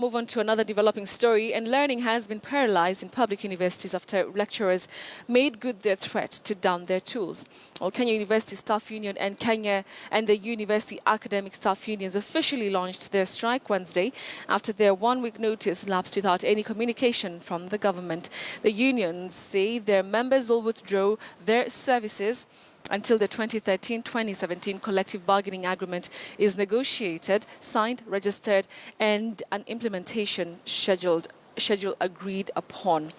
Move on to another developing story, and learning has been paralyzed in public universities after lecturers made good their threat to down their tools. Well, Kenya University Staff Union and Kenya and the University Academic Staff Unions officially launched their strike Wednesday after their one-week notice lapsed without any communication from the government. The unions say their members will withdraw their services until the 2013-2017 collective bargaining agreement is negotiated, signed, registered, and an implementation schedule agreed upon.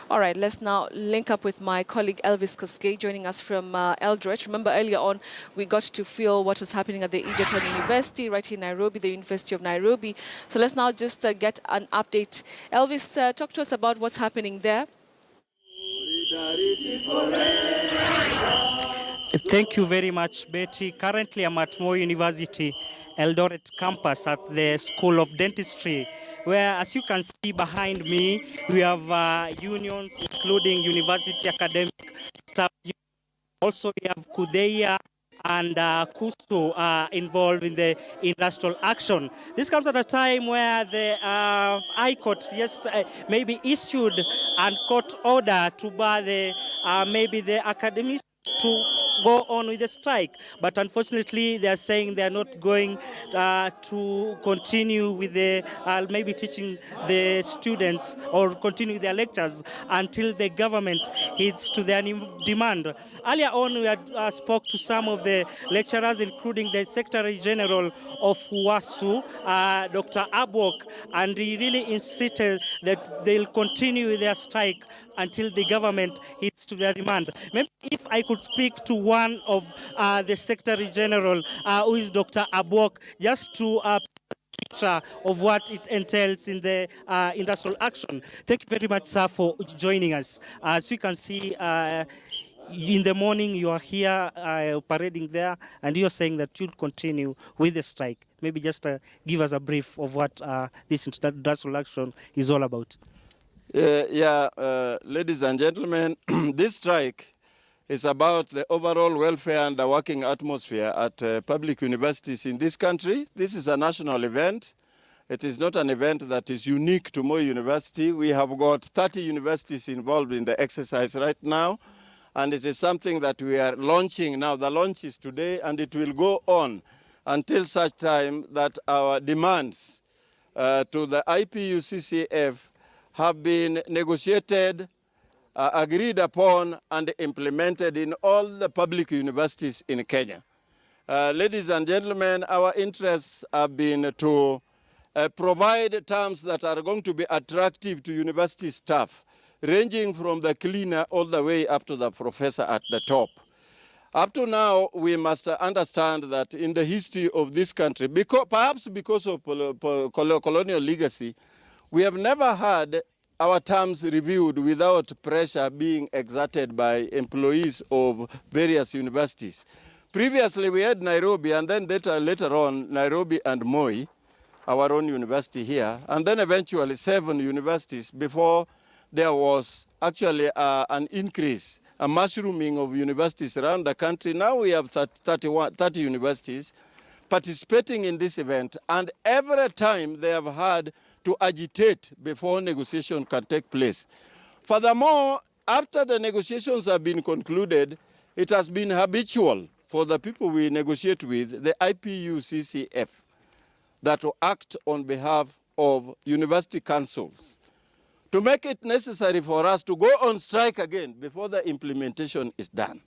All right, let's now link up with my colleague Elvis Koskei joining us from Eldoret. Remember earlier on, we got to feel what was happening at the Egerton University right here in Nairobi, the University of Nairobi. So let's now just get an update. Elvis, talk to us about what's happening there. Thank you very much, Betty. Currently, I'm at Moi University, Eldoret campus at the School of Dentistry, where, as you can see behind me, we have unions, including University Academic Staff. Also, we have Kudeia and Kusu involved in the industrial action. This comes at a time where the High Court maybe issued a court order to bar maybe the academics to go on with the strike, but unfortunately they are saying they are not going to continue with the maybe teaching the students or continue their lectures until the government heeds to their demand. Earlier on, we had spoke to some of the lecturers, including the Secretary General of UASU, Dr. Abwok, and he really insisted that they'll continue with their strike until the government heeds to their demand. Maybe if I could speak to one of the Secretary General, who is Dr. Abwok, just to picture of what it entails in the industrial action. Thank you very much, sir, for joining us. As you can see, in the morning you are here parading there, and you're saying that you'll continue with the strike. Maybe just give us a brief of what this industrial action is all about. Ladies and gentlemen, this strike is about the overall welfare and the working atmosphere at public universities in this country. This is a national event. It is not an event that is unique to Moi University. We have got 30 universities involved in the exercise right now, and it is something that we are launching now. The launch is today, and it will go on until such time that our demands to the IPU-CCF have been negotiated, agreed upon, and implemented in all the public universities in Kenya. Ladies and gentlemen, our interests have been to provide terms that are going to be attractive to university staff, ranging from the cleaner all the way up to the professor at the top. Up to now, we must understand that in the history of this country, perhaps because of colonial legacy, we have never had our terms reviewed without pressure being exerted by employees of various universities. Previously, we had Nairobi, and then later on, Nairobi and Moi, our own university here, and then eventually 7 universities before there was actually an increase, a mushrooming of universities around the country. Now we have 30 universities participating in this event, and every time they have had to agitate before negotiation can take place. Furthermore, after the negotiations have been concluded, it has been habitual for the people we negotiate with, the IPU-CCF, that will act on behalf of university councils to make it necessary for us to go on strike again before the implementation is done.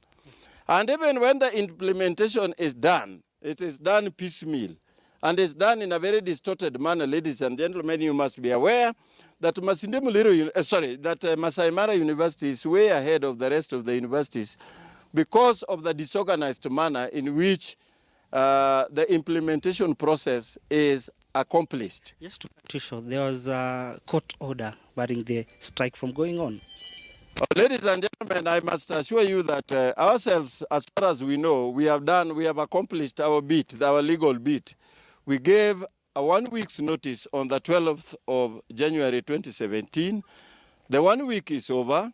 And even when the implementation is done, it is done piecemeal. And it's done in a very distorted manner. Ladies and gentlemen, you must be aware that Masai Mara University is way ahead of the rest of the universities because of the disorganized manner in which the implementation process is accomplished. Just to be sure, there was a court order barring the strike from going on. Ladies and gentlemen, I must assure you that ourselves, as far as we know, we have accomplished our bit, our legal bit. We gave a 1 week's notice on the 12th of January 2017. The 1 week is over.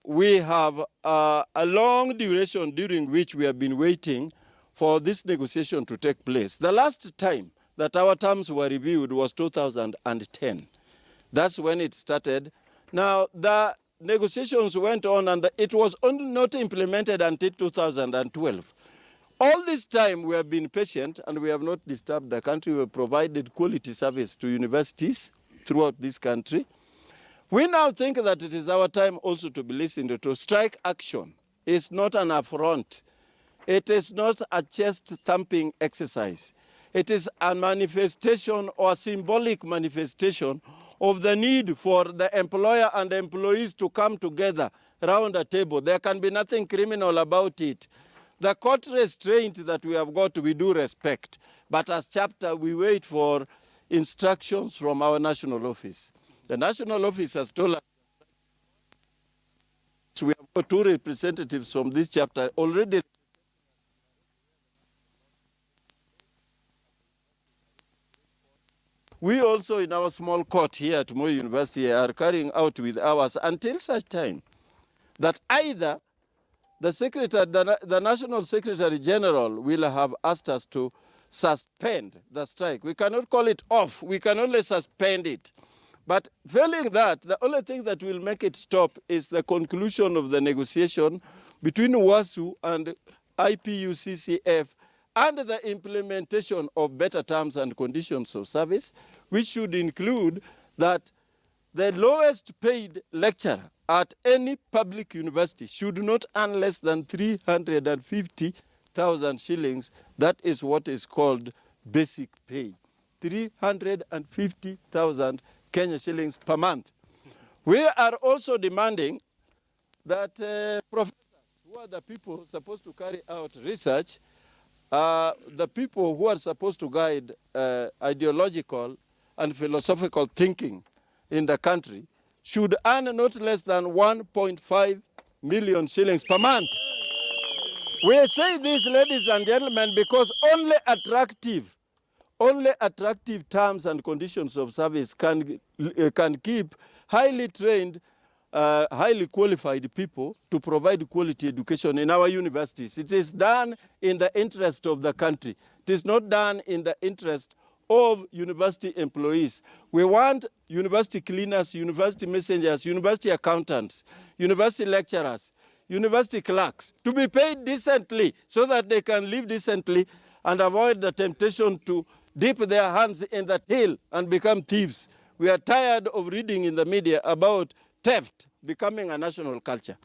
We have a long duration during which we have been waiting for this negotiation to take place. The last time that our terms were reviewed was 2010. That's when it started. Now, the negotiations went on, and it was only not implemented until 2012. All this time, we have been patient, and we have not disturbed the country. We have provided quality service to universities throughout this country. We now think that it is our time also to be listened to. Strike action is not an affront. It is not a chest-thumping exercise. It is a manifestation or a symbolic manifestation of the need for the employer and the employees to come together around a table. There can be nothing criminal about it. The court restraint that we have got, we do respect. But as chapter, we wait for instructions from our national office. The national office has told us we have got 2 representatives from this chapter already. We also, in our small court here at Moi University, are carrying out with ours until such time that either the National Secretary General will have asked us to suspend the strike. We cannot call it off. We can only suspend it. But failing that, the only thing that will make it stop is the conclusion of the negotiation between UASU and IPUCCF and the implementation of better terms and conditions of service, which should include that the lowest paid lecturer at any public university should not earn less than 350,000 shillings. That is what is called basic pay. 350,000 Kenya shillings per month. We are also demanding that professors, who are the people supposed to carry out research, the people who are supposed to guide ideological and philosophical thinking in the country, should earn not less than 1.5 million shillings per month. We say this, ladies and gentlemen, because only attractive terms and conditions of service can keep highly trained, highly qualified people to provide quality education in our universities. It is done in the interest of the country. It is not done in the interest of university employees. We want university cleaners, university messengers, university accountants, university lecturers, university clerks to be paid decently so that they can live decently and avoid the temptation to dip their hands in the till and become thieves. We are tired of reading in the media about theft becoming a national culture.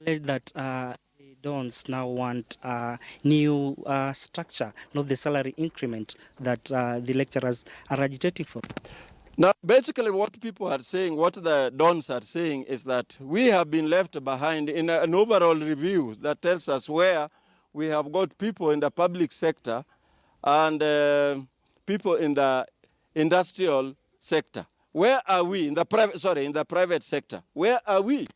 That the dons now want a new structure, not the salary increment that the lecturers are agitating for. Now, basically what people are saying, what the dons are saying is that we have been left behind in an overall review that tells us where we have got people in the public sector and people in the industrial sector. Where are we in the private sector? Where are we?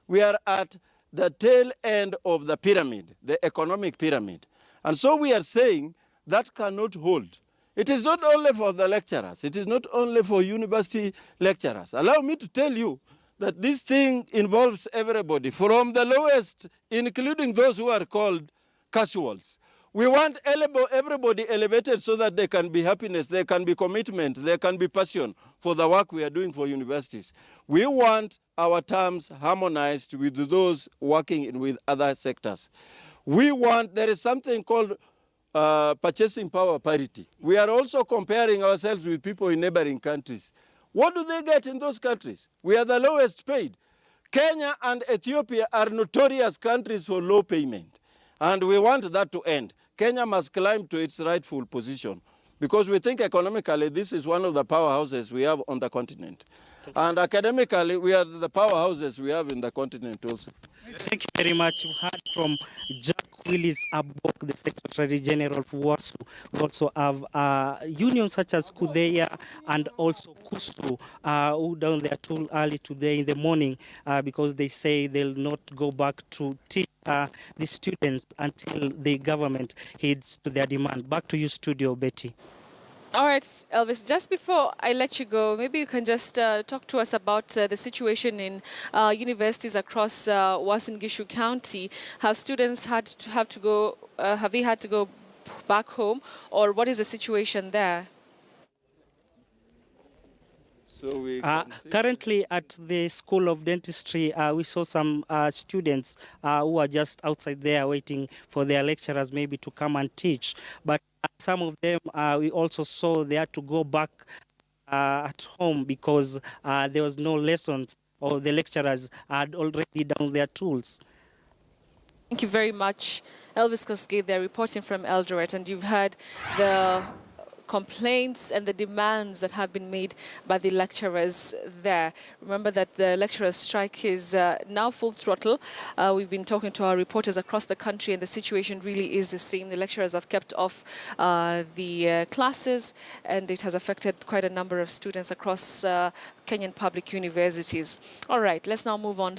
We are at the tail end of the pyramid, the economic pyramid. And so we are saying that cannot hold. It is not only for the lecturers. It is not only for university lecturers. Allow me to tell you that this thing involves everybody, from the lowest, including those who are called casuals. We want everybody elevated so that there can be happiness, there can be commitment, there can be passion for the work we are doing for universities. We want our terms harmonized with those working with other sectors. There is something called purchasing power parity. We are also comparing ourselves with people in neighboring countries. What do they get in those countries? We are the lowest paid. Kenya and Ethiopia are notorious countries for low payment. And we want that to end. Kenya must climb to its rightful position because we think economically this is one of the powerhouses we have on the continent. And academically, we are the powerhouses we have in the continent also. Thank you very much. We heard from Jack Willis Abok, the Secretary General of UASU. We also have unions such as Kudeya and also KUSU, who down there too early today in the morning because they say they'll not go back to teach the students until the government heeds to their demand. Back to you, studio, Betty. All right, Elvis, just before I let you go, maybe you can just talk to us about the situation in universities across Uasin Gishu County. Have students had to go back home, or what is the situation there? So we can see Currently at the School of Dentistry, we saw some students who are just outside there waiting for their lecturers maybe to come and teach. But some of them, we also saw they had to go back at home because there was no lessons, or the lecturers had already done their tools. Thank you very much, Elvis Kosgei. They're reporting from Eldoret, and you've heard the complaints and the demands that have been made by the lecturers there. Remember that the lecturers' strike is now full throttle. We've been talking to our reporters across the country, and the situation really is the same. The lecturers have kept off the classes, and it has affected quite a number of students across Kenyan public universities. All right, let's now move on.